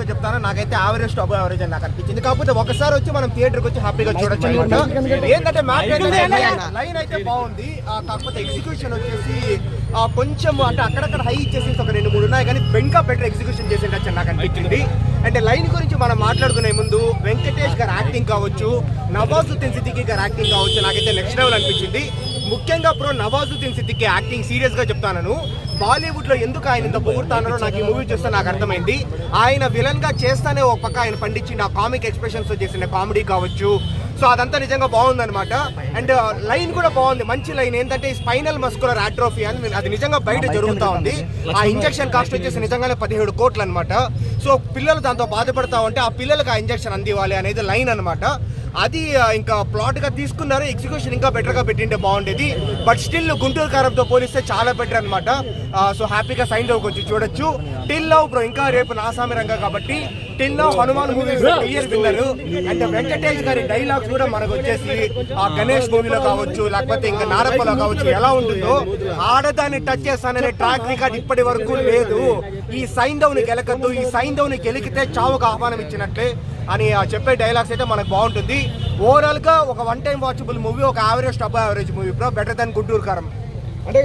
గా చెప్తాను, నాకైతే యావరేజ్ టు అబవ్ యావరేజ్ అని నాకు అనిపించింది. కాకపోతే ఒకసారి వచ్చి మనం థియేటర్కి వచ్చి హ్యాపీగా చూడొచ్చు అనమాట. ఏంటంటే లైన్ అయితే బాగుంది, కాకపోతే ఎగ్జిక్యూషన్ వచ్చేసి కొంచెం అంటే అక్కడక్కడ హై ఇచ్చేసి ఒక 2-3 ఉన్నాయి, కానీ ఇంకా బెటర్ ఎగ్జిక్యూషన్ చేసేటచ్చు నాకు అనిపించింది. అంటే లైన్ గురించి మనం మాట్లాడుకునే ముందు వెంకటేష్ గారు యాక్టింగ్ కావచ్చు, నవాజుద్దీన్ సిద్దికీ గారు యాక్టింగ్ కావచ్చు, నాకైతే నెక్స్ట్ లెవెల్ అనిపించింది. ముఖ్యంగా నవాజుద్దీన్ సిద్దికీ యాక్టింగ్ సీరియస్ గా చెప్తాను, బాలీవుడ్ లో ఎందుకు ఆయన ఇంత పొగుడుతానో నాకు ఈ మూవీ చూస్తే నాకు అర్థమైంది. ఆయన విలన్ గా చేస్తానే ఒక పక్క ఆయన పండించింది, ఆ కామిక్ ఎక్స్ప్రెషన్స్ చేసిన కామెడీ కావచ్చు, సో అదంతా నిజంగా బాగుందన్నమాట. అండ్ లైన్ కూడా బాగుంది, మంచి లైన్. ఏంటంటే స్పైనల్ మస్కులర్ ఆట్రోఫీ అని అది నిజంగా బయట జరుగుతూ ఉంది. ఆ ఇంజెక్షన్ కాస్ట్ వచ్చేసి నిజంగానే 17 కోట్లు అనమాట. సో పిల్లలు దాంతో బాధపడతా ఉంటే ఆ పిల్లలకు ఆ ఇంజెక్షన్ అందివ్వాలి అనేది లైన్ అనమాట. అది ఇంకా ప్లాట్ గా తీసుకున్నారు, ఎగ్జిక్యూషన్ ఇంకా బెటర్ గా పెట్టింటే బాగుండేది. బట్ స్టిల్ గుంటూరు కారంతో పోలిస్తే చాలా బెటర్ అనమాట. సో హ్యాపీగా సైన్ అవుట్ వచ్చి చూడొచ్చు. టిల్ నౌ బ్రో, ఇంకా రేపు నాసామి రంగా కాబట్టి till now Hanuman movie clear winner. And Venkatesh గారి డైలాగ్స్ కూడా మనకు వచ్చేసి ఆ గణేష్ మూవీలో కావచ్చు, లేకపోతే ఇంకా నారప్పలో కావచ్చు, ఎలా ఉంటుందో ఆడదాన్ని టచ్ చేస్తాననే ట్రాక్ రికార్డ్ ఇప్పటి వరకు లేదు. ఈ సైంధవ్ ని గెలకద్దు, ఈ సైంధవ్ ని గెలికితే చావుకు ఆహ్వానం ఇచ్చినట్లే అని చెప్పే డైలాగ్స్ అయితే మనకు బాగుంటుంది. ఓవరాల్ గా ఒక 1 టైం వాచబుల్ మూవీ, ఒక average to above average movie bro, better than Guntur కారం. అంటే